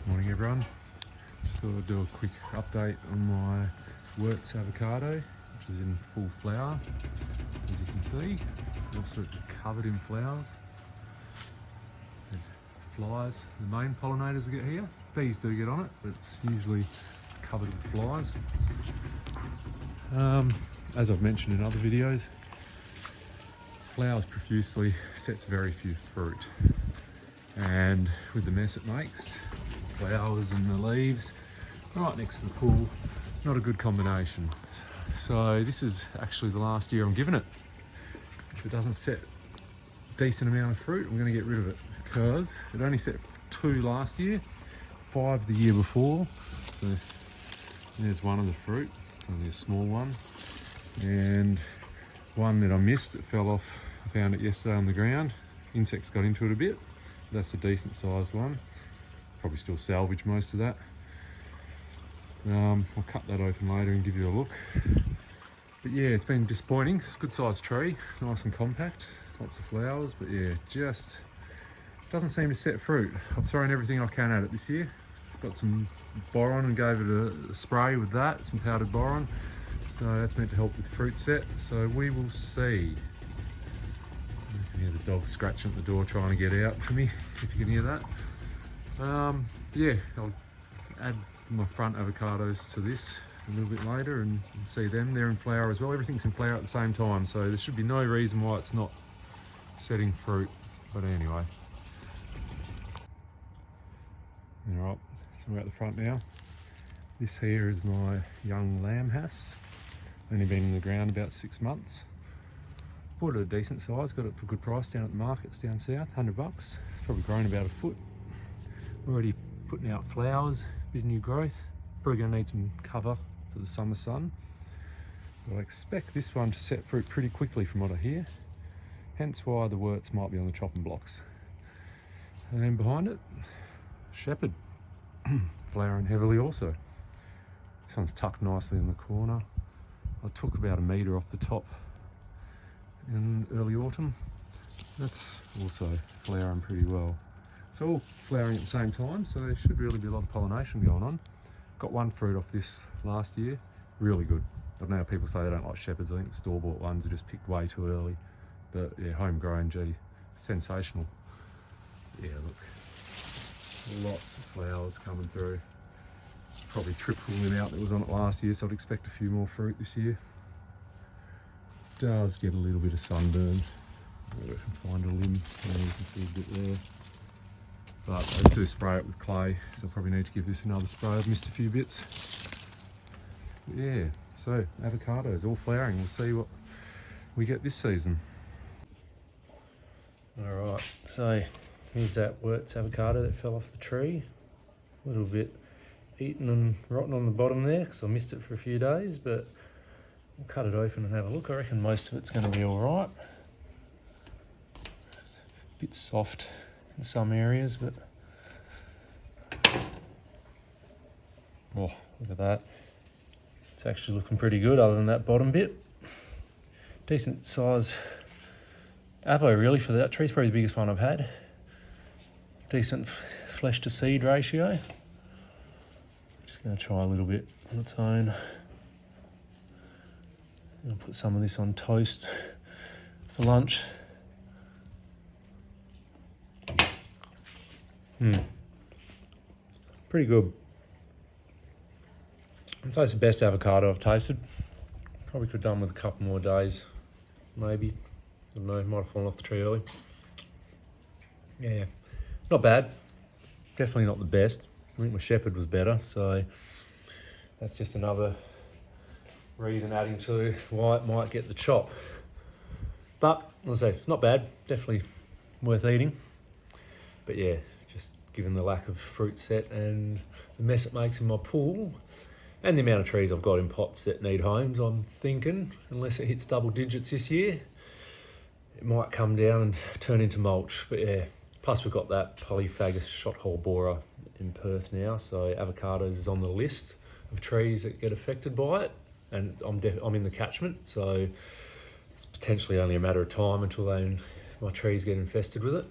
Morning everyone. Just thought I'd do a quick update on my Wurtz avocado, which is in full flower, as you can see. Also covered in flowers. There's flies, the main pollinators we get here. Bees do get on it, but it's usually covered with flies. As I've mentioned in other videos, flowers profusely sets very few fruit. And with the mess it makes, flowers and the leaves right next to the pool, not a good combination. So this is actually the last year I'm giving it. If it doesn't set a decent amount of fruit, I'm going to get rid of it, because it only set 2 last year, 5 the year before. So there's one of the fruit, it's only a small one, and one that I missed, it fell off. I found it yesterday on the ground. Insects got into it a bit. That's a decent sized one. Probably still salvage most of that. I'll cut that open later and give you a look. But yeah, it's been disappointing. It's a good sized tree, nice and compact, lots of flowers, but yeah, just doesn't seem to set fruit. I've thrown everything I can at it this year. Got some boron and gave it a spray with that, some powdered boron. So that's meant to help with fruit set. So we will see. You can hear the dog scratching at the door trying to get out to me, if you can hear that. Yeah, I'll add my front avocados to this a little bit later and see them. They're in flower as well. Everything's in flower at the same time, so there should be no reason why it's not setting fruit. But anyway. Alright, so we're at the front now. This here is my young lamb has. Only been in the ground about 6 months. Bought it a decent size, got it for a good price down at the markets down south, $100. It's probably grown about a foot. Already putting out flowers, bit of new growth. Probably going to need some cover for the summer sun. But I expect this one to set fruit pretty quickly from what I hear. Hence why the Wurtz might be on the chopping blocks. And then behind it, Shepard, flowering heavily also. This one's tucked nicely in the corner. I took about 1 metre off the top in early autumn. That's also flowering pretty well. It's all flowering at the same time, so there should really be a lot of pollination going on. Got 1 fruit off this last year, really good. I don't know how people say they don't like Shepards. I think store-bought ones are just picked way too early. But yeah, homegrown, gee, sensational. Yeah, look, lots of flowers coming through. Probably triple the amount that was on it last year, so I'd expect a few more fruit this year. Does get a little bit of sunburn. I can find a limb, and you can see a bit there. But I do spray it with clay, so I probably need to give this another spray. I've missed a few bits. But yeah, so avocados all flowering. We'll see what we get this season. Alright, so here's that Wurtz avocado that fell off the tree. A little bit eaten and rotten on the bottom there because I missed it for a few days, but we'll cut it open and have a look. I reckon most of it's going to be alright. Bit soft in some areas, but oh, look at that. It's actually looking pretty good other than that bottom bit. Decent size avo really for that tree. It's probably the biggest one I've had. Decent flesh to seed ratio. Just going to try a little bit on its own. I'll put some of this on toast for lunch. Pretty good. I'd say it's the best avocado I've tasted. Probably could have done with a couple more days, maybe. I don't know, might have fallen off the tree early. Yeah, not bad. Definitely not the best. I think my Shepard was better, so that's just another reason adding to why it might get the chop. But, as I say, it's not bad. Definitely worth eating. But yeah, just given the lack of fruit set and the mess it makes in my pool, and the amount of trees I've got in pots that need homes, I'm thinking, unless it hits double digits this year, it might come down and turn into mulch. But yeah, plus we've got that polyphagous shot hole borer in Perth now, so avocados is on the list of trees that get affected by it, and I'm in the catchment, so it's potentially only a matter of time until my trees get infested with it.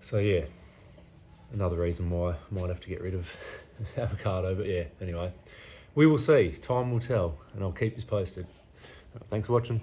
So yeah, another reason why I might have to get rid of avocado, but yeah, anyway. We will see, time will tell, and I'll keep you posted. Thanks for watching.